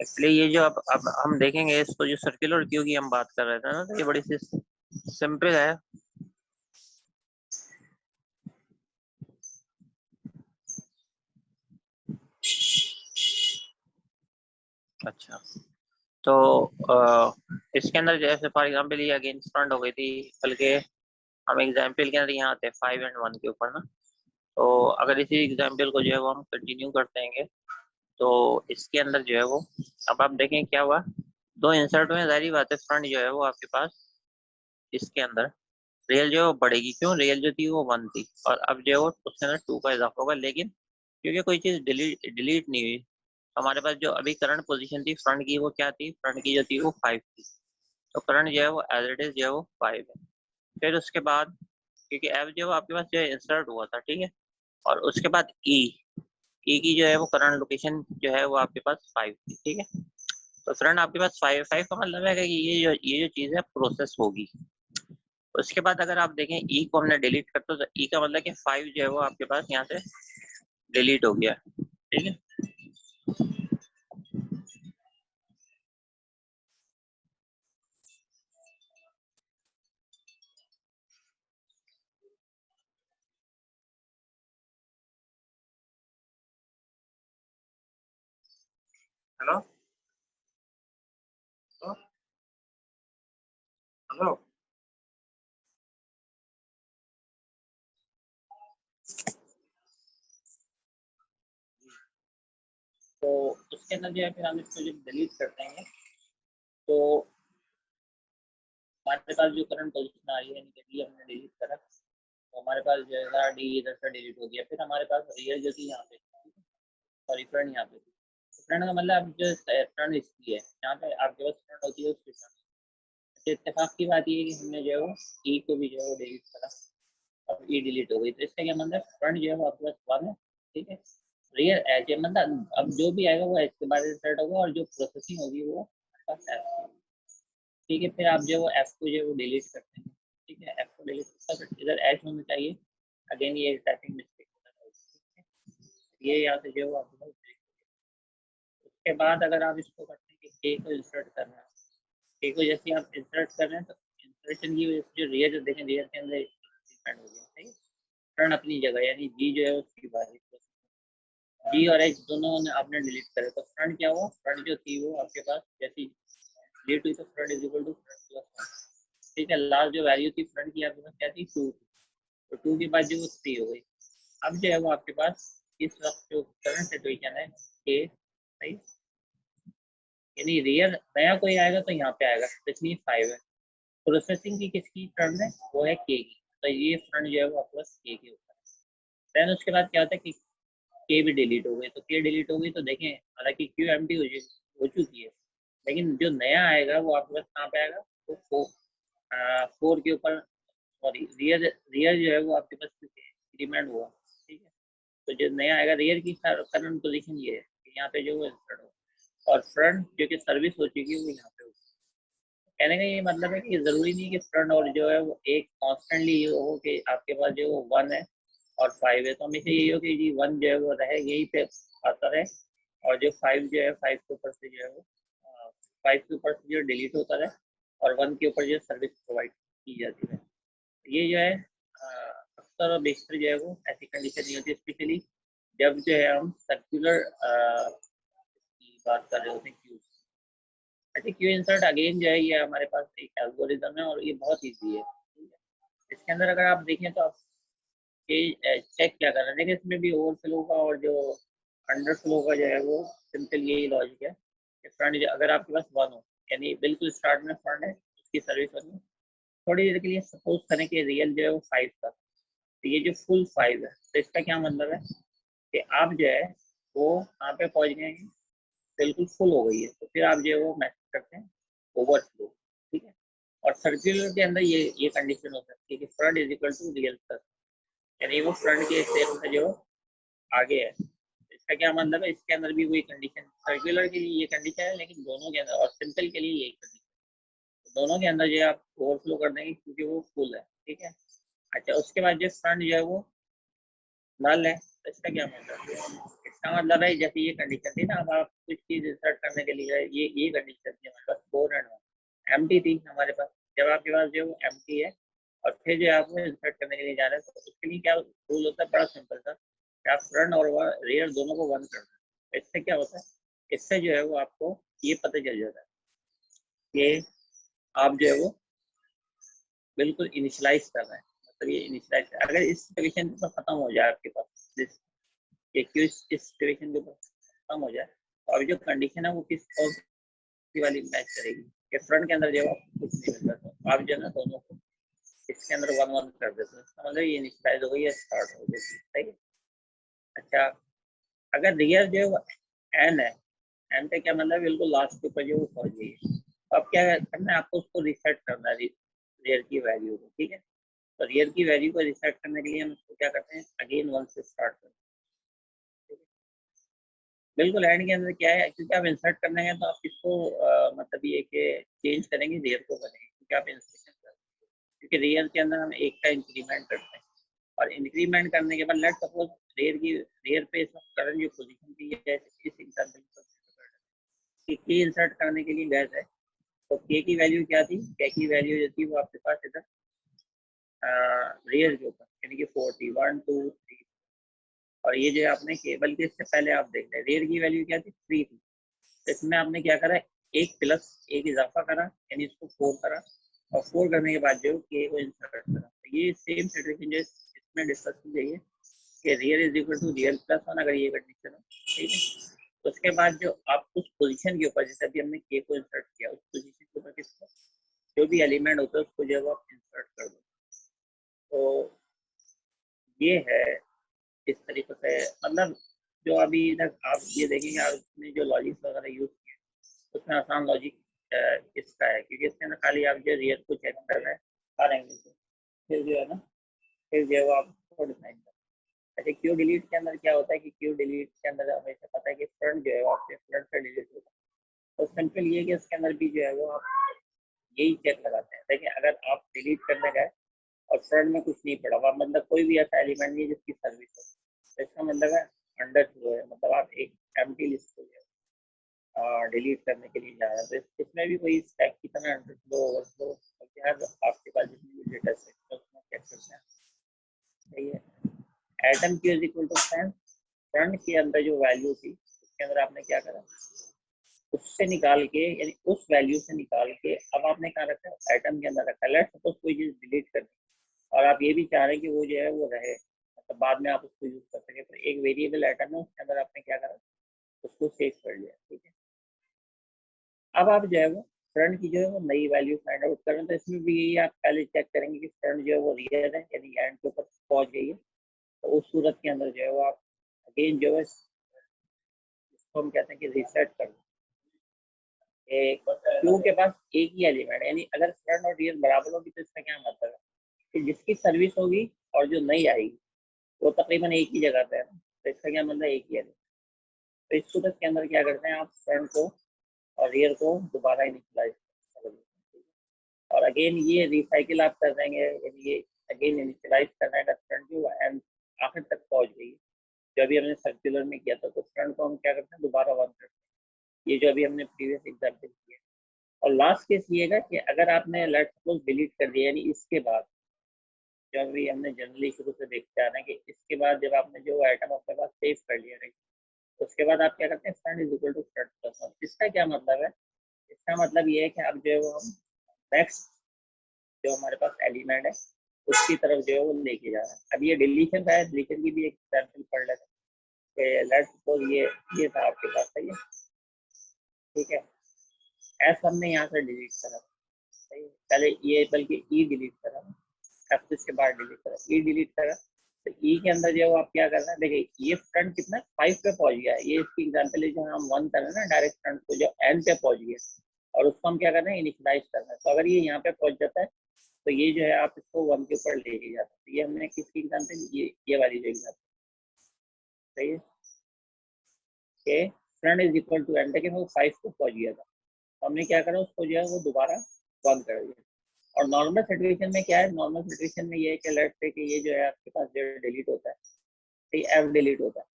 इसलिए ये जो अब हम देखेंगे इसको, जो सर्कुलर क्यू की हम बात कर रहे थे ना, तो ये बड़ी सी सिंपल है। अच्छा, तो इसके अंदर जैसे फॉर एग्जांपल ये अगेंस्ट फ्रंट हो गई थी, बल्कि हम एग्जांपल के अंदर यहाँ आते हैं 5 एंड 1 के ऊपर ना। तो अगर इसी एग्जांपल को जो है वो हम कंटिन्यू करते हैं, तो इसके अंदर जो है वो, अब आप देखें क्या हुआ, दो इंसर्ट में जारी बात है, फ्रंट जो है वो आपके पास इसके अंदर रियल जो है वो बढ़ेगी। क्यों? रियल जो थी वो 1 थी, और अब जो है वो उसके अंदर 2 का इजाफा होगा, लेकिन क्योंकि कोई चीज डिलीट नहीं हुई, हमारे पास जो अभी करंट पोजीशन थी फ्रंट की वो क्या थी, फ्रंट की जो थी वो 5 थी। तो करंट जो है वो एज इट इज जो है वो 5 है। फिर उसके बाद क्योंकि एफ जो है वो आपके पास जो है इंसर्ट हुआ था, ठीक है, और उसके बाद ई की जो है वो करंट लोकेशन जो है वो आपके पास 5 थी, ठीक है। तो फ्रंट आपके पास 5 का मतलब है कि ये जो चीज है प्रोसेस होगी। उसके बाद अगर आप देखें ई को हमने डिलीट करते तो ई का मतलब कि 5 जो है वो आपके पास यहाँ से डिलीट हो गया, ठीक है। Hello hello hello. तो उसके अंदर जो है फिर हम इसको जब डिलीट करते हैं, तो हमारे पास जो करंट पोजीशन आ रही है, यानी कि डी हमने डिलीट करा, तो हमारे पास जो है डी इधर से डिलीट हो गया। फिर हमारे पास रियल जो थी यहाँ पे, सॉरी फ्रंट यहाँ पे थी। फ्रंट का मतलब जो फ्रंट इसकी है, यहाँ पे आपके पास फ्रंट होती है उसकी फ्रंट। तो इत्तेफाक की बात ये है कि हमने जो है वो ई को भी जो है वो डिलीट करा, अब ई डिलीट हो गई, तो इसका क्या मतलब फ्रंट जो है वो आपके पास 1 है, ठीक है। रियल एच है, मतलब अब जो भी आएगा वो एच के बाद इंसर्ट होगा, और जो प्रोसेसिंग होगी वो आपके पास एफ, ठीक है। फिर आप जो वो एफ को जो है वो डिलीट करते हैं, ठीक है, एफ को डिलीट करते हैं, इधर एच होना चाहिए। अगेन ये टाइपिंग मिस्टेक होता है, ठीक है। ये यहाँ से जो है वो आपके पास delete हो गया। उसके बाद अगर आप इसको करते हैं कि के को इंसर्ट करना है, के को जैसे आप इंसर्ट कर रहे हैं, तो इंसर्शन की वजह से जो रियर जो देखें, रियर के अंदर डिपेंड हो गया, ठीक है। फ्रंट अपनी जगह, यानी जी जो है उसकी बारी, जी और एच दोनों ने आपने डिलीट करे, तो फ्रंट क्या हुआ, फ्रंट जो थी वो आपके पास जैसी डिलीट हुई, तो front is equal to front plus 1, ठीक है। लास्ट जो वैल्यू थी फ्रंट की आपके पास क्या थी, 2 थी, तो 2 के बाद जो वो 3 हो गई। अब जो है वो आपके पास इस वक्त जो करंट सिचुएशन है ए, सही, यानी रियल नया कोई आएगा तो यहाँ पे आएगा, तो इसलिए 5 है। प्रोसेसिंग की किसकी टर्म है, वो है के की, तो ये फ्रंट जो है वो आपके पास के ऊपर है। देन उसके बाद क्या होता है कि के भी डिलीट हो गई, तो के डिलीट हो गई, तो देखें हालांकि क्यू एम्प्टी हो चुकी है, लेकिन जो नया आएगा वो आपके पास कहाँ पे आएगा, तो 4 के ऊपर, सॉरी रियर, रियर जो है वो आपके पास इंक्रीमेंट हुआ, ठीक है। तो जो नया आएगा रियर की करंट पोजीशन ये है कि यहाँ पे जो वो इंसर्ट हो, और फ्रंट जो कि सर्विस हो चुकी है वो यहाँ पे हो। कहने का ये मतलब है कि जरूरी नहीं कि फ्रंट और जो है वो एक कॉन्स्टेंटली ये हो कि आपके पास जो 1 है और 5 है, तो हमेशा यही हो कि जी 1 जो है वो रहे यही पे आता रहे, और जो 5 जो है 5 के ऊपर से जो है वो 5 के ऊपर से जो डिलीट होता रहे, और 1 के ऊपर जो सर्विस प्रोवाइड की जाती है। ये जो है अक्सर और बेशतर जो है वो ऐसी कंडीशन नहीं होती, स्पेशली जब जो है हम सर्कुलर की बात कर रहे होते हैं, क्यू। अच्छा, क्यू इंसर्ट अगेन जो है ये हमारे पास एक एल्गोरिदम है, और ये बहुत ईजी है, ठीक है। इसके अंदर अगर आप देखें तो आप ये चेक क्या कर रहे हैं, देखिए इसमें भी ओवरफ्लो का और जो अंडरफ्लो का जो है वो सिंपल यही लॉजिक है कि फ्रंट अगर आपके पास 1 हो, यानी बिल्कुल स्टार्ट में फ्रंट है, उसकी सर्विस 1 हो, थोड़ी देर के लिए सपोज करें कि रियल जो है वो 5 था, तो ये जो फुल 5 है, तो इसका क्या मतलब है कि आप जो है वो कहाँ पे पहुँच गए हैं, बिल्कुल फुल हो गई है, तो फिर आप जो है वो मैसेज करते हैं ओवरफ्लो, ठीक है। और सर्कुलर के अंदर ये कंडीशन हो सकती है कि front is equal to real plus, यानी वो फ्रंट के स्टेप में जो आगे है। इसका क्या मतलब है, इसके अंदर भी वही कंडीशन, सर्कुलर के लिए ये कंडीशन है, लेकिन दोनों के अंदर, और सिंपल के लिए यही कंडीशन, तो दोनों के अंदर जो है आप ओवरफ्लो कर देंगे क्योंकि वो फुल है, ठीक है। अच्छा, उसके बाद जो फ्रंट जो है वो नल है, तो इसका क्या मतलब है, इसका मतलब है जैसे ये कंडीशन थी ना, अब आप कुछ चीज इंसर्ट करने के लिए ये कंडीशन थी हमारे पास 4 and 1 एम्प्टी थी हमारे पास। जब आपके पास जो है एम्प्टी है और फिर जो आपको इंसर्ट करने के लिए जा रहे हैं, तो उसके लिए क्या रूल होता है, बड़ा सिंपल था कि आप फ्रंट और रियर दोनों को 1 करना है। इससे क्या होता है, इससे जो है वो आपको ये पता चल जाता है कि आप जो है वो बिल्कुल इनिशियलाइज कर रहे हैं। मतलब ये इनिशियलाइज, अगर इस सिचुएशन पर खत्म हो जाए आपके पास, ये क्यों इस सिचुएशन के ऊपर खत्म हो जाए, तो अभी जो कंडीशन है वो किस कौन सी वाली मैच करेगी कि फ्रंट के अंदर जो है कुछ नहीं मिल रहा, तो आप जो है ना दोनों को इसके अंदर 1 1 कर देते हैं, इसका मतलब ये इनिशियलाइज हो गई है, स्टार्ट हो गई, सही है। अच्छा, अगर रियर जो है वो एन है, एन का क्या मतलब, बिल्कुल लास्ट के ऊपर जो वो पहुंच गई है, तो अब क्या करना है, आपको उसको रिसेट करना है रियर की वैल्यू को, ठीक है। तो रियर की वैल्यू को रिसेट करने के लिए हम उसको क्या करते हैं, अगेन 1 से स्टार्ट करते हैं। बिल्कुल एंड के अंदर क्या है, क्योंकि आप इंसर्ट करने हैं तो आप इसको मतलब ये कि चेंज करेंगे, रियर को करेंगे, क्योंकि आप इंसर्शन कर रहे हैं, क्योंकि रियर के अंदर हम एक का इंक्रीमेंट करते हैं, और इंक्रीमेंट करने के बाद लेट सपोज रियर पे इस वक्त करंट जो पोजीशन थी, है इस एग्जांपल की की इंसर्ट करने के लिए गए थे, तो के की वैल्यू क्या थी, के की वैल्यू जो थी वो आपके पास इधर रियर के ऊपर यानी कि 4 थी, 1 2 3, और ये जो आपने केबल के इससे पहले आप देख रहे रियर की वैल्यू क्या थी, 3 थी। तो इसमें आपने क्या करा, एक प्लस एक इजाफा करा, यानी इसको 4 करा, और 4 करने के बाद जो के को इंसर्ट करा। तो ये सेम सिचुएशन जो इसमें डिस्कस की गई है कि rear is equal to rear plus 1, अगर ये कंडीशन हो, ठीक है। तो उसके बाद जो आप उस पोजीशन के ऊपर, जैसे अभी हमने के को इंसर्ट किया, उस पोजीशन के ऊपर किसको, जो भी एलिमेंट होता है उसको जब आप इंसर्ट कर दो, तो ये है इस तरीके से। मतलब जो अभी इधर आप ये देखेंगे, आपने जो लॉजिक वगैरह यूज किए उसमें आसान लॉजिक इसका है, क्योंकि इसके अंदर खाली आप जो रियर को चेक कर रहे हैं हर एंगल से, फिर जो है ना, फिर जो है वो आप उसको डिफाइन कर। अच्छा, क्यू डिलीट के अंदर क्या होता है कि क्यू डिलीट के अंदर हमेशा पता है कि फ्रंट जो है वो आपके फ्रंट से डिलीट होगा, तो सिंपल ये है कि इसके अंदर भी जो है वो आप यही चेक लगाते हैं। देखिए, अगर आप डिलीट करने गए और फ्रंट में कुछ नहीं पड़ा हुआ, मतलब कोई भी ऐसा एलिमेंट नहीं जिसकी सर्विस हो, तो इसका मतलब है अंडर फ्लो है, मतलब आप एक एम्प्टी लिस्ट को डिलीट करने के लिए जा रहे हैं, तो इसमें भी कोई स्टैक की तरह अंडर फ्लो ओवरफ्लो आपके पास जितनी भी डेटा सेट है उसमें चेक करते हैं, सही है। Atom Q is equal to front के अंदर जो वैल्यू थी उसके अंदर आपने क्या करा, उससे निकाल के, यानी उस वैल्यू से निकाल के अब आपने कहा रखा है एटम के अंदर रखा। लेट्स सपोज कोई चीज डिलीट करनी और आप ये भी चाह रहे हैं कि वो जो है वो रहे, मतलब बाद में आप उसको यूज कर सके, तो एक वेरिएबल एटम है उसके अंदर आपने क्या करा, उसको सेव कर लिया, ठीक है। अब आप जो है वो फ्रंट की जो है वो नई वैल्यू फाइंड आउट करें, तो इसमें भी यही आप पहले चेक करेंगे कि फ्रंट जो है वो रियल है, यानी एंड के ऊपर पहुंच गई है, तो उस सूरत के अंदर जो है वो आप अगेन जो है इसको हम कहते हैं कि रिसेट कर क्यू के पास एक ही एलिमेंट है, यानी अगर फ्रंट और रियर बराबर होगी तो इसका क्या मतलब है कि जिसकी सर्विस होगी और जो नई आएगी वो तकरीबन एक ही जगह पे है, तो इसका क्या मतलब एक ही है। तो इस सूरत के अंदर क्या करते हैं, आप फ्रंट को और रियर को दोबारा इनिशियलाइज कर देते हैं, और अगेन ये रिसाइकिल आप कर देंगे, यानी ये अगेन इनिशियलाइज करना है फ्रंट जो एंड आखिर तक पहुंच गई। जो अभी हमने सर्कुलर में किया था, तो फ्रंट को हम क्या करते हैं, दोबारा 1 करते हैं, ये जो अभी हमने प्रीवियस एग्जाम्पल किया। और लास्ट केस ये है कि अगर आपने लेट सपोज डिलीट कर दिया, यानी इसके बाद जो अभी हमने जनरली शुरू से देखते आ रहे हैं कि इसके बाद जब आपने जो आइटम अपने पास सेव कर लिया, राइट, तो उसके बाद आप क्या करते हैं, front is equal to front plus 1। इसका क्या मतलब है, इसका मतलब ये है कि अब जो है वो हम नेक्स्ट जो हमारे पास एलिमेंट है उसकी तरफ जो है वो लेके जा रहे हैं। अब ये डिलीशन का है, डिलीशन की भी एक एग्जाम्पल पढ़ लेते हैं। लेट्स सपोज ये था आपके पास, सही है, ठीक है। एस हमने यहाँ से डिलीट करा, सही है, पहले ये बल्कि ई डिलीट करा, एफ इसके बाद डिलीट करा, ई डिलीट करा, तो ई के अंदर जो आप क्या करना है, देखिए ये फ्रंट कितना 5 पे पहुंच गया है, ये इसकी एग्जाम्पल है जो हम 1 कर रहे हैं ना, डायरेक्ट फ्रंट को जो एन पे पहुंच गया, और उसको हम क्या करना है, इनिशियलाइज करना है। तो अगर ये यहाँ पे पहुंच जाता है तो ये जो है आप इसको 1 के ऊपर ले जाते हैं। तो ये हमने किसकी एग्जाम्पल, ये वाली जो एग्जाम्पल, सही है, कि front is equal to N, लेकिन वो 5 पे पहुंच गया था, तो हमने क्या करा, उसको जो है वो दोबारा 1 कर दिया। और नॉर्मल सिचुएशन में क्या है, नॉर्मल सिचुएशन में ये है कि लेट्स से कि ये जो है आपके पास जो डिलीट होता है, तो एफ डिलीट होता है,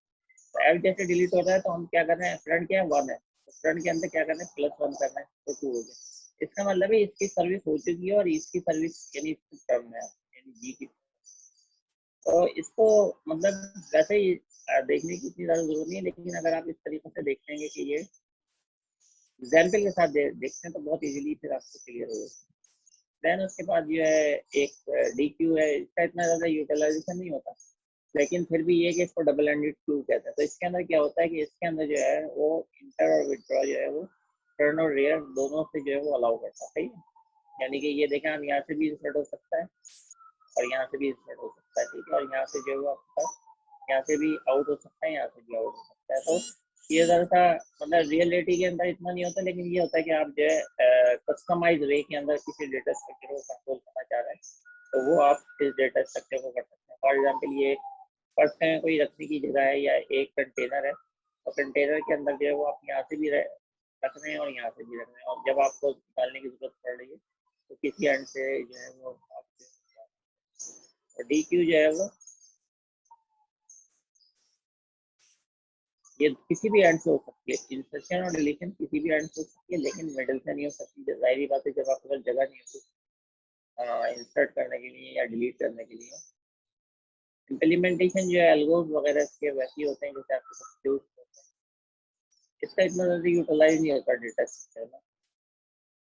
एफ जैसे डिलीट हो रहा है तो हम क्या कर रहे हैं, फ्रंट क्या है 1 है, तो फ्रंट के अंदर क्या कर रहे हैं +1 कर रहे हैं, तो 2 हो गया। इसका मतलब है इसकी सर्विस हो चुकी है और इसकी सर्विस यानी टर्म है यानी जी की। तो इसको मतलब वैसे ही देखने की इतनी ज़्यादा जरूरत नहीं है, लेकिन अगर आप इस तरीके से देखेंगे कि ये एग्जाम्पल के साथ देखते हैं तो बहुत इजीली फिर आपको क्लियर हो जाएगा। देन उसके बाद जो है एक डी क्यू है, इसका इतना ज़्यादा यूटिलाइजेशन नहीं होता, लेकिन फिर भी ये कि इसको डबल एंडेड क्यू कहते हैं। तो इसके अंदर क्या होता है कि इसके अंदर जो है वो इंटर और विड्रॉ जो है वो टर्न और रेयर दोनों से जो है वो अलाउ करता है, सही है। यानी कि ये देखें हम यहाँ से भी इंसर्ट हो सकता है और यहाँ से भी इंसर्ट हो सकता है, ठीक है, और यहाँ से जो है वो आपके पास यहाँ से भी आउट हो सकता है, यहाँ से भी आउट हो सकता है। तो ये ज़रा सा मतलब रियलिटी के अंदर इतना नहीं होता, लेकिन ये होता है कि आप जो है कस्टमाइज वे के अंदर किसी डेटा स्ट्रक्चर को कंट्रोल करना चाह रहे हैं तो वो आप इस डेटा स्ट्रक्चर को कर सकते हैं। फॉर एग्जाम्पल ये फर्स्ट में कोई रखने की जगह है या एक कंटेनर है, तो कंटेनर के अंदर जो है वो आप यहाँ से भी रख रहे हैं और यहाँ से भी रख रहे हैं, और जब आपको निकालने की जरूरत पड़ रही है तो किसी एंड से जो है वो आप डी क्यू जो है वो ये किसी भी एंड से हो सकती है, इंसर्शन और डिलीशन किसी भी एंड से हो सकती है, लेकिन मिडिल से नहीं हो सकती। जाहिर बात है जब आपके पास जगह नहीं होती इंसर्ट करने के लिए या डिलीट करने के लिए। इम्प्लीमेंटेशन जो है एल्गोस वगैरह के वैसे ही होते हैं जैसे आपके पास यूज होते हैं, इसका इतना ज़्यादा यूटिलाइज नहीं होता डेटा स्ट्रक्चर में।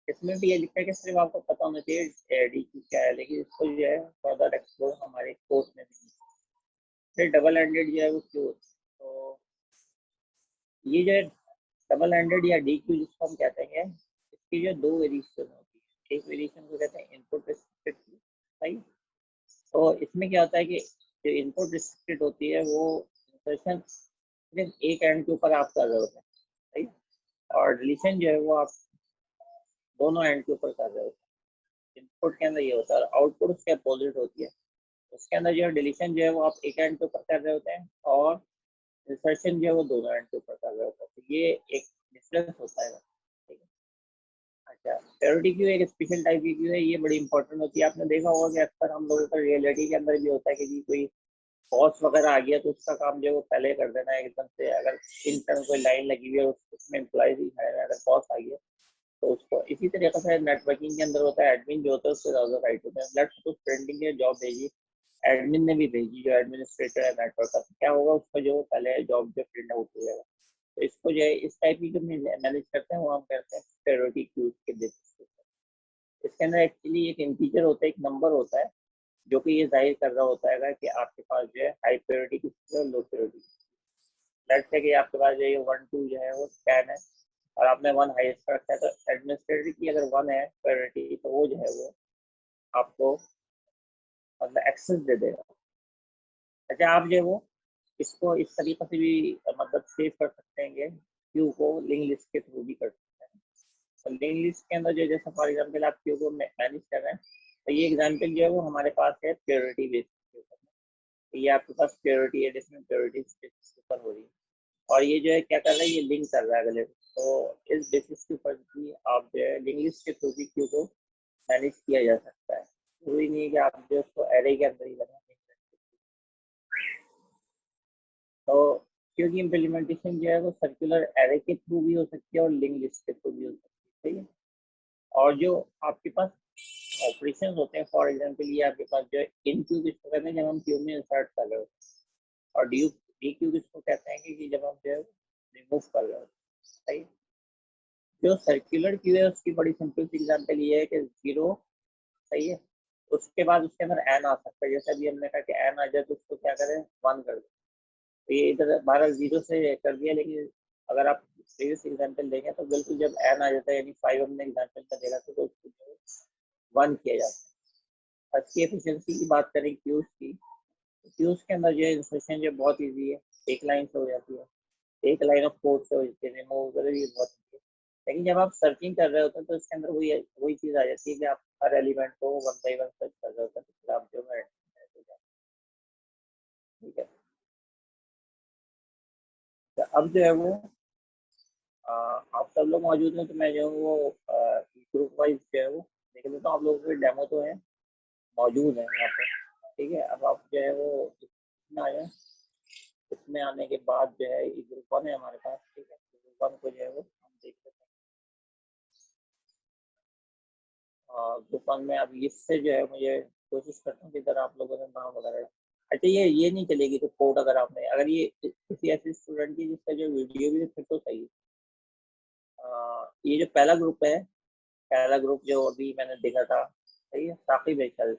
इसमें भी ये लिखा है कि सिर्फ आपको पता होना चाहिए डी क्यू क्या है, लेकिन इसको जो है फर्दर एक्सप्लोर हमारे कोर्स में भी। फिर डबल एंडेड जो है वो क्यों होता है, तो ये जो है डबल एंडेड या डी क्यू जिसको हम कहते हैं, इसकी जो दो वेरिएशन होती है, एक वेरिएशन को कहते हैं इनपुट रिस्ट्रिक्टेड, सही। तो इसमें क्या होता है कि जो इनपुट रिस्ट्रिक्टेड होती है वो इंसर्शन सिर्फ एक एंड के ऊपर आप कर रहे होते हैं, सही, और डिलीशन जो है वो आप दोनों एंड के ऊपर कर रहे होते हैं। इनपुट के अंदर ये होता है और आउटपुट उसके अपोजिट होती है। उसके अंदर जो है डिलीशन जो है वो आप एक एंड के ऊपर कर रहे होते हैं और इंसर्शन जो है वो दोनों एंड के ऊपर कर रहे होते हैं। तो ये एक डिफरेंस होता है, ठीक है। अच्छा, प्रायोरिटी क्यू एक स्पेशल टाइप की क्यू है, ये बड़ी इंपॉर्टेंट होती है। आपने देखा होगा कि अक्सर हम लोगों का रियलिटी के अंदर भी होता है कि जी कोई बॉस वगैरह आ गया तो उसका काम जो है वो पहले कर देना है एकदम से। अगर इंटर्न कोई लाइन लगी हुई है उसमें एम्प्लॉयज ही है, अगर बॉस आ गया तो उसको इसी तरीके से नेटवर्किंग के अंदर होता है, एडमिन जो होता है उससे ज़्यादा राइट होता है। लेट्स सपोज प्रिंटिंग के जॉब भेजी, एडमिन ने भी भेजी, जो एडमिनिस्ट्रेटर है नेटवर्क का, तो क्या होगा उसका जो पहले जॉब जो प्रिंट आउट हो जाएगा। तो इसको जो है इस टाइप की जो मैनेज करते हैं वो हम करते हैं प्रायोरिटी क्यूज के बेसिस पे। इसके अंदर एक्चुअली एक इंटीजर होता है, एक नंबर होता है जो कि ये जाहिर कर रहा होता है कि आपके पास जो है हाई प्रायोरिटी किसकी है और लो प्रायोरिटी। लेट्स से कि आपके पास जो है 1 2 जो है वो 10 है और आपने 1 हाईएस्ट रखा है, तो एडमिनिस्ट्रेटर की अगर 1 है प्रायोरिटी तो वो जो है वो आपको मतलब एक्सेस दे देगा। अच्छा, आप जो है वो इसको इस तरीके से भी मतलब सेव कर सकते हैं, क्यू को लिंक लिस्ट के थ्रू भी कर सकते हैं। तो लिंक लिस्ट के अंदर जो जैसे फॉर एग्जांपल आप क्यू को मैनेज कर रहे हैं, तो ये एग्जांपल जो है वो हमारे पास है प्रायोरिटी बेसिस के ऊपर। तो ये आपके पास प्रायोरिटी है, डिफरेंट प्रायोरिटी बेसिस के ऊपर हो रही है और ये जो है क्या कर रहा है, ये लिंक कर रहा है अगले। तो इस बेसिस के ऊपर भी आप जो है लिंक लिस्ट के थ्रू भी क्यू को मैनेज किया जा सकता है। जरूरी नहीं है कि आप जो उसको एरे के अंदर ही बनाएं। तो क्योंकि इम्प्लीमेंटेशन जो है वो सर्कुलर एरे के थ्रू भी हो सकती है और लिंक लिस्ट के थ्रू भी हो सकती है, ठीक है। और जो आपके पास ऑपरेशन होते हैं, फॉर एग्जांपल ये आपके पास जो है इन क्यू किसको कहते हैं, जब हम क्यू में इंसर्ट कर रहे होते हैं, और डी क्यू किसको कहते हैं कि जब हम जो है रिमूव कर रहे होते हैं, सही। जो सर्कुलर क्यू है उसकी बड़ी सिंपल सी एग्जांपल ये है कि 0, सही है, उसके बाद उसके अंदर एन आ सकता है। जैसे अभी हमने कहा कि एन आ जाए तो उसको क्या करें, 1 कर दें। तो ये इधर 12 0 से कर दिया, लेकिन अगर आप प्रीवियस एग्जांपल देखें तो बिल्कुल जब एन आ जाता है यानी 5 हमने एग्जांपल का देखा था तो उसको 1 किया जाता है। अच्छी एफिशिएंसी की बात करें क्यूज की, क्यूज के अंदर जो है इंसर्शन जो बहुत इजी है, एक लाइन से हो जाती है, एक लाइन ऑफ कोड से हो जाती है, रिमूव वगैरह भी बहुत इजी है। लेकिन जब आप सर्चिंग कर रहे होते हैं तो इसके अंदर वही वही चीज़ आ जाती है कि आप हर एलिमेंट को 1 बाई 1 सर्च कर रहे होते हैं, तो फिर आप जो है ठीक है। तो अब जो है वो आप सब लोग मौजूद हैं तो मैं जो हूँ वो ग्रुप वाइज जो है वो देख लेता हूँ। आप लोगों के डेमो तो है मौजूद है यहाँ पे, ठीक है। अब आप जो है वो इसमें आ जाए, इसमें आने के बाद जो है ये ग्रुप 1 है हमारे पास, ठीक है। ग्रुप 1 को जो है वो हम देख लेते हैं। ग्रुप 1 में अब इससे जो है मुझे कोशिश करता हूँ कि इधर आप लोगों ने नाम वगैरह, अच्छा ये नहीं चलेगी रिपोर्ट, अगर आपने, अगर ये किसी ऐसे स्टूडेंट की जिसका जो वीडियो भी फिर तो सही है। ये जो पहला ग्रुप है, पहला ग्रुप जो अभी मैंने देखा था, सही है, साकिब है शायद।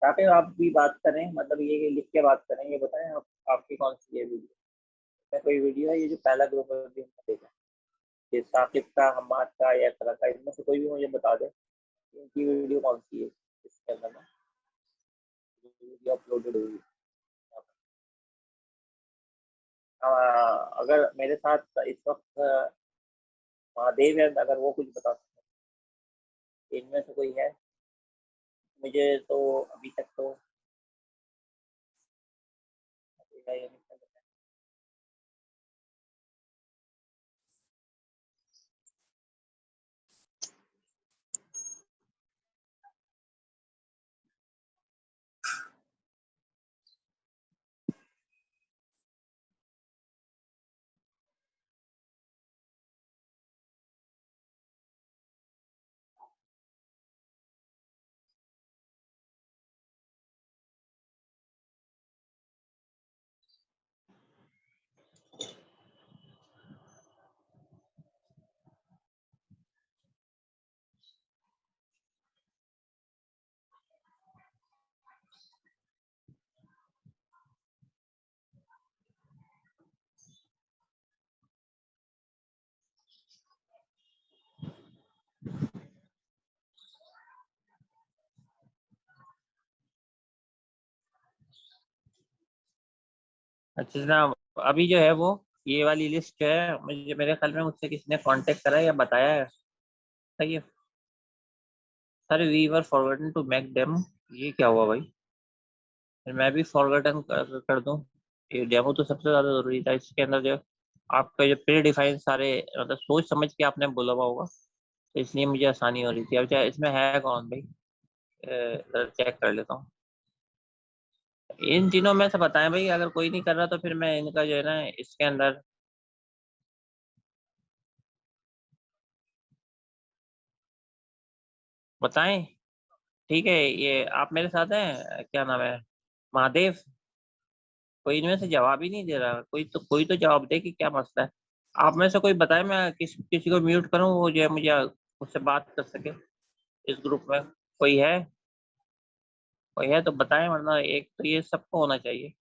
साकिब आप भी बात करें, मतलब ये लिख के बात करें, ये बताएं आप, आपकी कौन सी है वीडियो, कोई वीडियो है, ये जो पहला ग्रुप है अभी हमने देखा, ये साकिब का, हमाद का या तरह का, इनमें से कोई भी मुझे बता दे इनकी वीडियो कौन सी है इसके अंदर में वीडियो अपलोडेड हुई है। अगर मेरे साथ इस वक्त महादेव है, अगर वो कुछ बता सकते हैं इनमें से कोई है, मुझे तो अभी तक तो ये नहीं पता। अच्छा जनाब, अभी जो है वो ये वाली लिस्ट जो है, मुझे मेरे ख्याल में मुझसे किसी ने कांटेक्ट करा है या बताया है, सही है। Sir we were forgotten to make demo, ये क्या हुआ भाई, फिर मैं भी फॉरगॉटन कर दूं। ये डेमो तो सबसे ज्यादा जरूरी था, इसके अंदर जो आपका जो प्री डिफाइन सारे, मतलब सोच समझ के आपने बोला हुआ होगा, तो इसलिए मुझे आसानी हो रही थी। अब चाहे इसमें है कौन भाई, चेक कर लेता हूँ। इन तीनों में से बताएं भाई, अगर कोई नहीं कर रहा तो फिर मैं इनका जो है ना इसके अंदर बताएं। ठीक है, ये आप मेरे साथ हैं, क्या नाम है, महादेव। कोई इनमें से जवाब ही नहीं दे रहा, कोई तो जवाब दे कि क्या मसला है। आप में से कोई बताए, मैं किसी को म्यूट करूं, वो जो है मुझे उससे बात कर सके इस ग्रुप में। कोई है, कोई है तो बताएं, वरना एक तो ये सबको होना चाहिए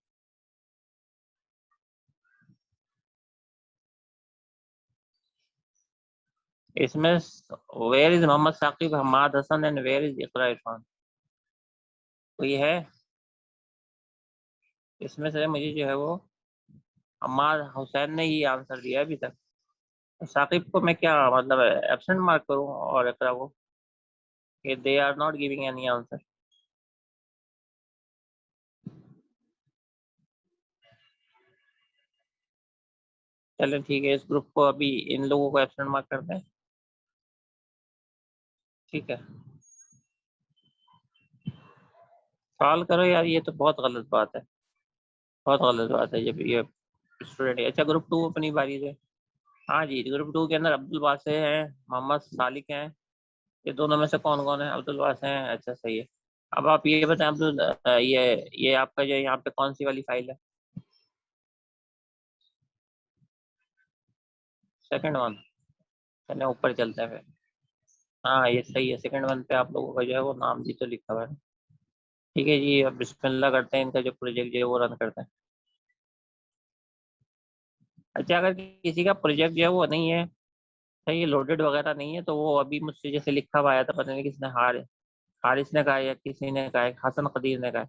इसमें। Where is Mohammad Saqib, Hammad Hasan and where is Iqra Irfan, कोई है इसमें से? मुझे जो है वो हमाद हुसैन ने ही आंसर दिया अभी तक। तो साकिब को मैं क्या मतलब एब्सेंट मार्क करूं और इकरा को कि they are not giving any answer? चलें ठीक है, इस ग्रुप को अभी इन लोगों को एब्सेंट मार्क कर दें, ठीक है। सवाल करो यार, ये तो बहुत गलत बात है, बहुत गलत बात है जब ये स्टूडेंट। अच्छा ग्रुप 2 अपनी बारी से। हाँ जी, ग्रुप 2 के अंदर अब्दुल वासे हैं, मोहम्मद सालिक हैं, ये दोनों में से कौन कौन है? अब्दुल वासे हैं, अच्छा सही है। अब आप ये बताएं अब्दुल, ये आपका जो यहाँ पे कौन सी वाली फाइल है? Second one. चलें ऊपर चलते हैं फिर। हाँ ये सही है, सेकंड वन पे आप लोगों का जो है वो नाम भी तो लिखा हुआ है। ठीक है जी, अब बिस्मिल्लाह करते हैं, इनका जो प्रोजेक्ट जो है वो रन करते हैं। अच्छा अगर किसी का प्रोजेक्ट जो है वो नहीं है, सही लोडेड वगैरह नहीं है, तो वो अभी मुझसे जैसे लिखा हुआ आया था, पता नहीं किसने, हारिस ने कहा या किसी ने कहा है, हसन कदीर ने कहा है,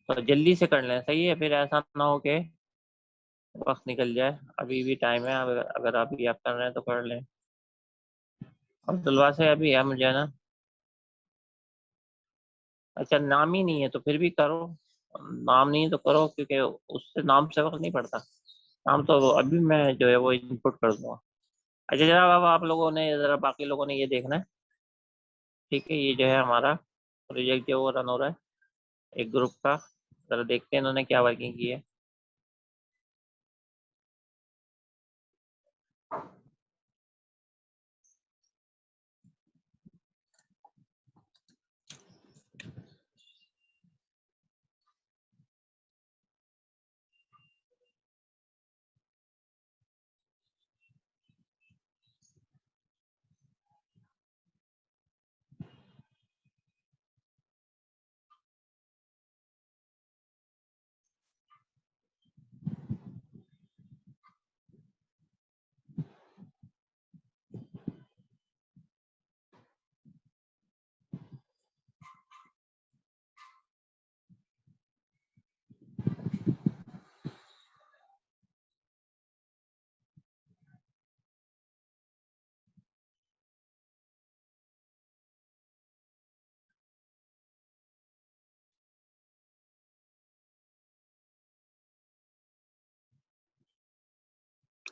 तो जल्दी से कर लें, सही है, फिर ऐसा ना हो कि वक्त निकल जाए, अभी भी टाइम है, अगर अभी आप कर रहे हैं तो कर लें। अब्दुल्ला से अभी है मुझे ना। अच्छा नाम ही नहीं है तो फिर भी करो, नाम नहीं है तो करो, क्योंकि उससे नाम से वक्त नहीं पड़ता, नाम तो अभी मैं जो है वो इनपुट कर दूंगा। अच्छा जरा अब आप लोगों ने, जरा बाकी लोगों ने ये देखना है, ठीक है, ये जो है हमारा प्रोजेक्ट जो वो रन हो रहा है एक ग्रुप का, जरा देखते हैं इन्होंने क्या वर्किंग की है।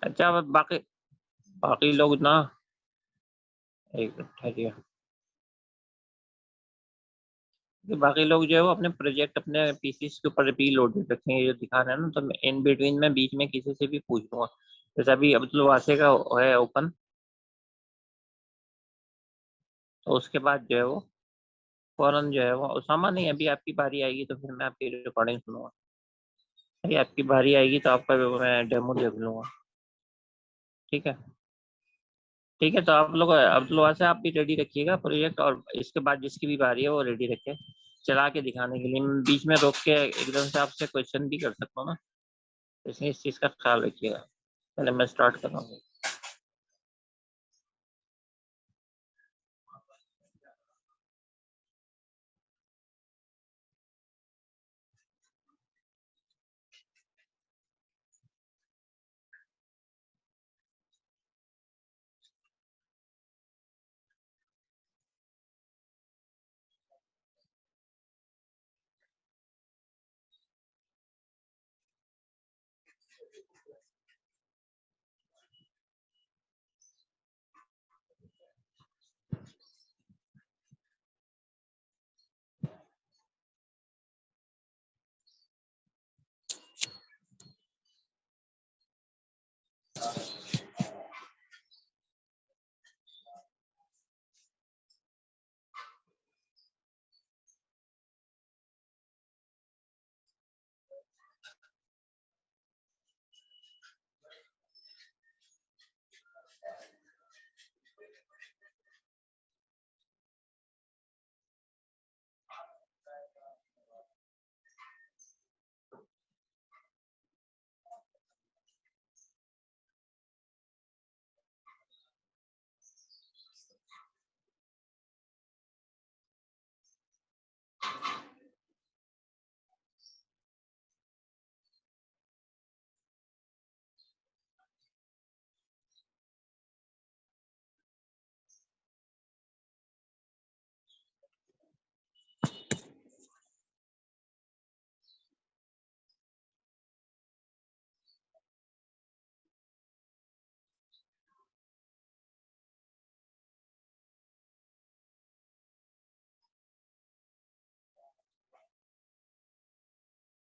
अच्छा बाकी बाकी लोग ना, एक मिनट ठहरिए, कि बाकी लोग जो है वो अपने प्रोजेक्ट अपने पीसी के ऊपर भी लोडेड रखेंगे जो दिखा रहे हैं ना, तो इन बिटवीन में बीच में किसी से भी पूछ लूंगा। जैसे अभी अब्दुल वासे का है ओपन, तो उसके बाद जो है वो फौरन जो है वो उसामा नहीं, अभी आपकी बारी आएगी तो फिर मैं आपकी रिकॉर्डिंग सुनूंगा। अभी आपकी बारी आएगी तो आपका मैं डेमो देख लूंगा। ठीक है, ठीक है, तो आप लोग अब्दुल वासे आप भी रेडी रखिएगा प्रोजेक्ट, और इसके बाद जिसकी भी बारी है वो रेडी रखे चला के दिखाने के लिए। मैं बीच में रोक के एकदम से आपसे क्वेश्चन भी कर सकता हूँ ना, इसलिए इस चीज़ का ख्याल रखिएगा। पहले मैं स्टार्ट कर रहा हूँ।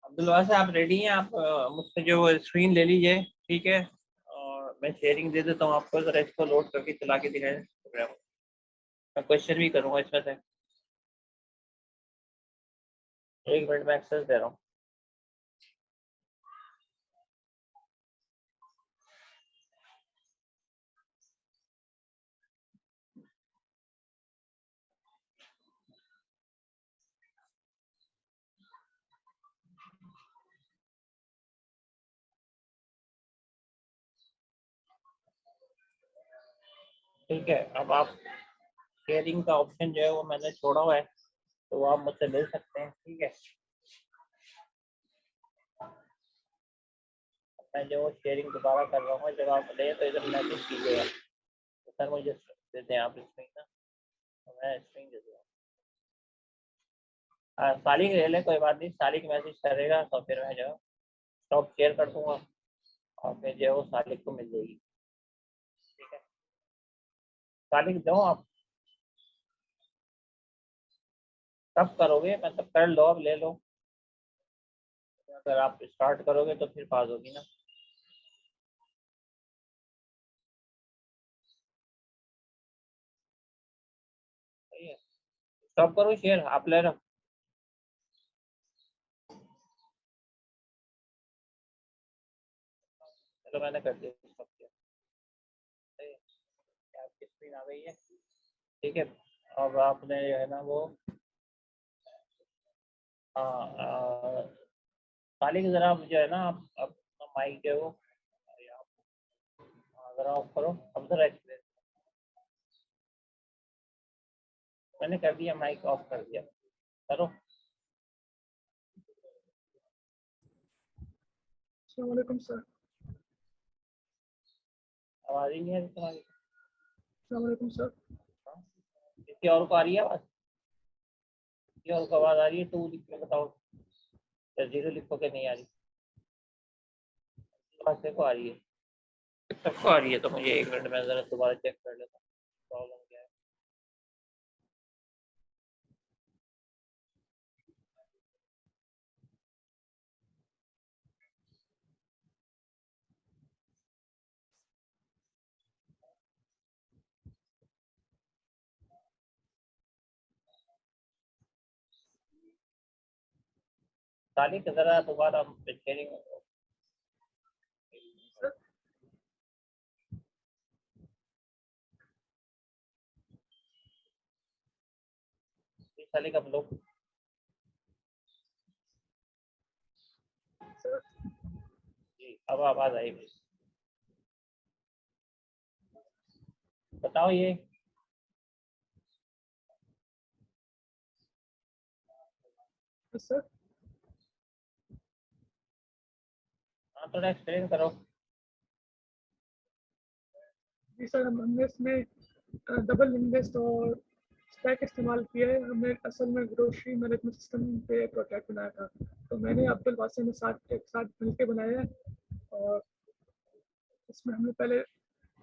अब्दुल वासे आप रेडी हैं? आप मुझसे जो स्क्रीन ले लीजिए, ठीक है, और मैं शेयरिंग दे देता हूँ आपको, जरा इसको लोड करके चला के दिखाएं प्रोग्राम। मैं क्वेश्चन भी करूँगा इसमें से। एक मिनट में एक्सेस दे रहा हूँ। ठीक है, अब आप शेयरिंग का ऑप्शन जो है वो मैंने छोड़ा हुआ है, तो वो आप मुझसे मिल सकते हैं। ठीक है, मैं जो शेयरिंग दोबारा कर रहा हूँ, जब आप ले तो इधर मैसेज कीजिएगा, तो सर मुझे दे दें आप स्क्रीन ना, तो मैं स्क्रीन दे दूँगा। सालिक ले ले, कोई बात नहीं, सालिक मैसेज करेगा तो फिर मैं जो स्टॉप शेयर कर दूंगा, और फिर जो है वो सालिक को मिल जाएगी। ठीक है, सालिक दो आप, कब करोगे? मतलब कर लो, अब ले लो, अगर आप स्टार्ट करोगे तो फिर पास होगी ना। सही है, स्टॉप करो शेयर, आप ले लो। चलो मैंने कर दिया, स्टॉप किया। सही है, आपकी स्क्रीन आ गई है। ठीक है, अब आपने जो है ना वो हाँ, सालिक जरा आप जो है ना आप अपना माइक है वो जरा ऑफ करो, अब जरा एक्सप्लेन। मैंने कर दिया, माइक ऑफ कर दिया, करो। अस्सलाम वालेकुम सर। आवाज़ ही नहीं है तुम्हारी। अस्सलाम वालेकुम सर। हाँ? किसी और को आ रही है आवाज़? किसी और को आवाज़ आ रही है? टू लिख के बताओ, या जीरो लिखो के नहीं आ रही? आवाज़ को आ रही है? सबको आ रही है? तो मुझे 1 मिनट में ज़रा दोबारा चेक कर लेता हूँ प्रॉब्लम क्या है। तालिक ज़रा दोबारा शेयरिंग सर तालिक अब लो। सर जी अब आवाज़ आई मेरी। बताओ ये सर हाँ थोड़ा एक्सप्लेन करो। जी सर, हमने इसमें डबल लिंक और स्टैक इस्तेमाल किया है। हमने असल में ग्रोसरी मैनेजमेंट सिस्टम पे प्रोजेक्ट बनाया था, तो मैंने अब्दुल वासिम के साथ एक साथ मिलकर बनाया है। और इसमें हमने पहले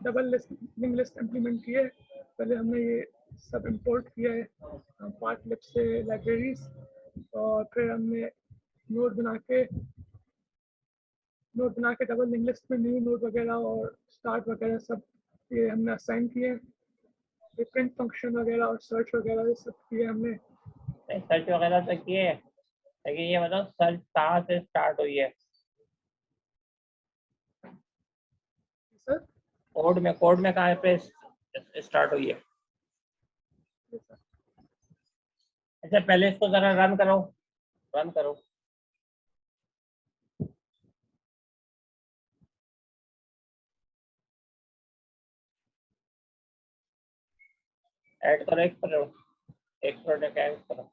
डबल लिंक लिस्ट इम्प्लीमेंट की है। पहले हमने ये सब इंपोर्ट किया है पार्ट लिब से लाइब्रेरीज, और फिर हमने नोड बना के डबल लिंक लिस्ट में न्यू नोड वगैरह और स्टार्ट वगैरह सब ये हमने असाइन किए हैं। डिफरेंट फंक्शन वगैरह और सर्च वगैरह ये सब किए हमने। सर्च वगैरह तो किए है, लेकिन ये मतलब सर्च कहाँ से स्टार्ट हुई है? सर कोड में कहाँ पे स्टार्ट हुई है? अच्छा पहले इसको जरा रन करो। ऐड करो एक प्रोडक्ट ऐड करो।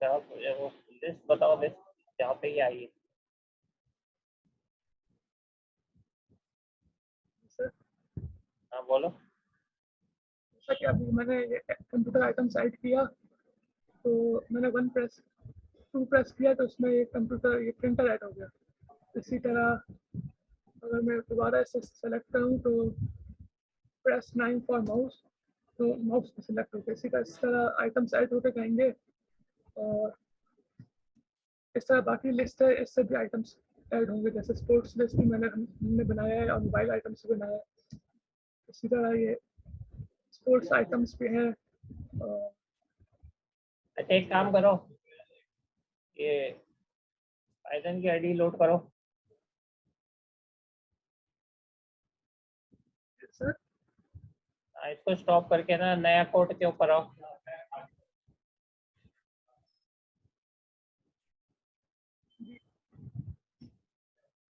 जहाँ मुझे वो लिस्ट बताओ, लिस्ट जहाँ पे ये आई है। सर हाँ बोलो। जैसा कि अभी मैंने ये कंप्यूटर आइटम साइट किया, तो मैंने 1 प्रेस 2 प्रेस किया तो उसमें ये कंप्यूटर ये प्रिंटर ऐड हो गया। इसी तरह अगर मैं दोबारा इसे सेलेक्ट करूँ तो प्रेस 9 फॉर माउस, तो माउस पे सेलेक्ट हो गया। इस तरह आइटम्स ऐड होते जाएंगे, और इस तरह बाकी लिस्ट है इससे भी आइटम्स ऐड होंगे। जैसे स्पोर्ट्स लिस्ट भी हमने बनाया है और मोबाइल आइटम्स भी बनाया है। इसी तरह ये स्पोर्ट्स आइटम्स भी हैं। अच्छा एक काम करो, ये पाइथन की आईडी लोड करो। सर इसको स्टॉप करके ना नया कोड के ऊपर आओ।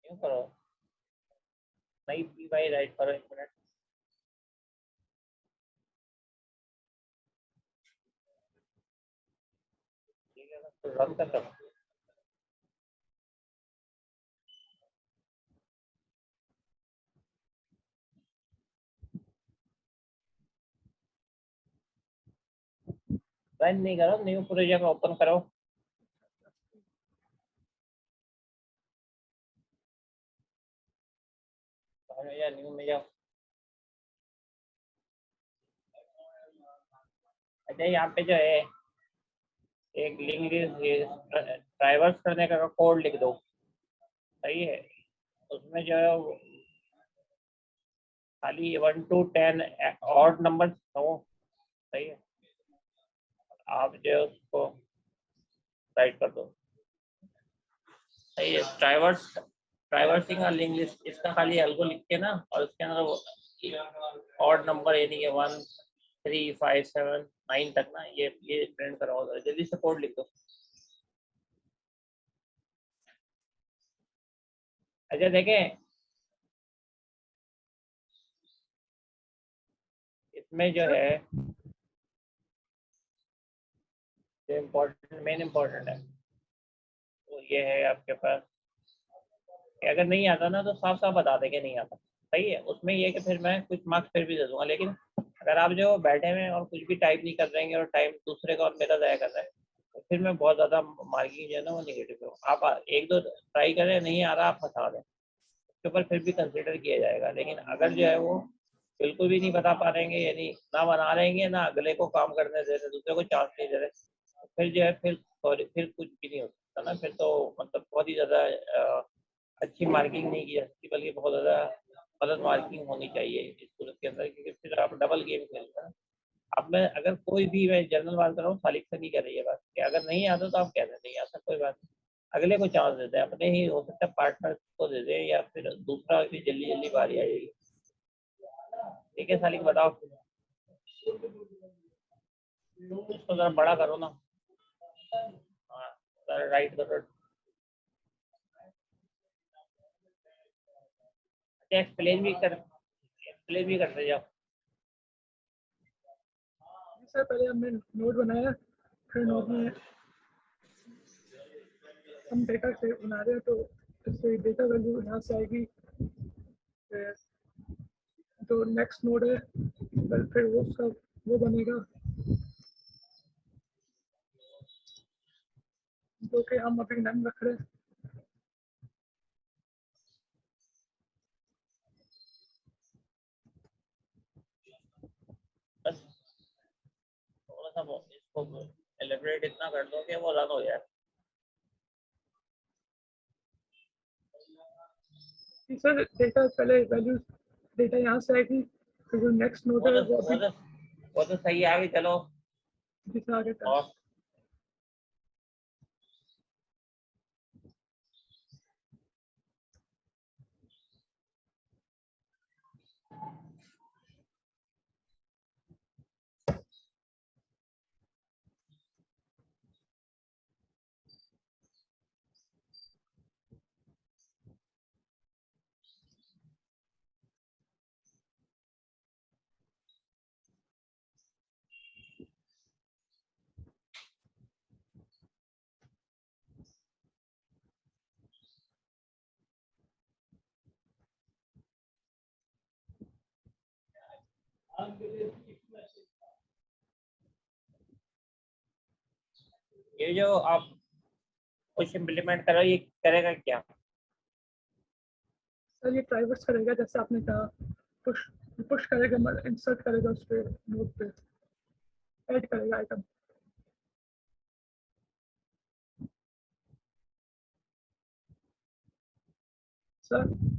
क्यों करो, नई पी वाई राइट करो 1 मिनट। ठीक है ना, तो रन कर दो। रन नहीं करो, न्यू प्रोजेक्ट ओपन करो। या न्यू में जाओ। अच्छा यहाँ पे जो है एक लिंक ड्राइवर्स करने का कोड लिख दो, सही है। उसमें जो है खाली 1 to 10 ऑड नंबर हो, सही है। आप जो है उसको राइट कर दो, सही है। ड्राइवर्सिंग का लिंक लिस्ट इसका खाली एल्गो लिख के ना, और उसके अंदर ऑड नंबर यानी कि 1 3 5 7 9 तक ना ये प्रिंट कराओ, जल्दी से कोड लिख दो। अच्छा देखें, इसमें जो सर है जो इम्पोर्टेंट मेन इम्पोर्टेंट है वो ये है आपके पास कि अगर नहीं आता ना तो साफ साफ बता दे कि नहीं आता, सही है। उसमें ये है कि फिर मैं कुछ मार्क्स फिर भी दे दूंगा, लेकिन अगर आप जो बैठे हुए हैं और कुछ भी टाइप नहीं कर रहे हैं और टाइम दूसरे का और मेरा ज़ाया कर रहे हैं, तो फिर मैं बहुत ज़्यादा मार्किंग जो है ना वो नेगेटिव है। आप एक दो ट्राई करें, नहीं आ रहा आप हटा दें, उसके ऊपर फिर भी कंसिडर किया जाएगा। लेकिन अगर जो है वो बिल्कुल भी नहीं बता पा रहेंगे, यानी ना बना रहेंगे, ना अगले को काम करने दे रहे, दूसरे को चांस नहीं दे रहे, तो फिर जो है फिर सॉरी फिर कुछ भी नहीं हो सकता ना। फिर तो मतलब बहुत ही ज़्यादा अच्छी मार्किंग नहीं की जा सकती, बल्कि बहुत ज़्यादा गलत मार्किंग होनी चाहिए इस सूरत के अंदर, क्योंकि फिर आप डबल गेम खेल रहे हैं। अब मैं अगर कोई भी, मैं जनरल बात कर रहा हूँ, सालिक से नहीं कर रही है बात कि अगर नहीं आता तो आप कह दें नहीं आता, कोई बात नहीं, अगले को चांस देते हैं, अपने ही हो सकता है पार्टनर को दे दें, या फिर दूसरा भी जल्दी जल्दी बारी आ जाएगी। ठीक है सालिक, बताओ, इसको जरा बड़ा करो ना। हाँ, राइट करो। एक्सप्लेन भी करते जाओ। सर पहले हमने नोट बनाया, फिर नोट में हम डेटा से बना रहे हैं, तो इससे डेटा वैल्यू यहाँ से आएगी। फिर जो नेक्स्ट नोड है फिर वो उसका वो बनेगा, जो कि हम अभी नन रख रहे हैं। बस थोड़ा सा इसको एलिब्रेट इतना कर दो कि वो रन हो जाए। सर डेटा पहले वैल्यू डेटा यहाँ से आएगी, फिर जो नेक्स्ट नोड है वो तो सही है, आगे चलो। जिससे आगे और ये जो आप कुछ इम्प्लीमेंट करो, ये करेगा क्या? सर ये प्राइवेट्स करेगा, जैसे आपने कहा पुश पुश करेगा, मतलब इंसर्ट करेगा उस पर नोड पे, ऐड करेगा आइटम। सर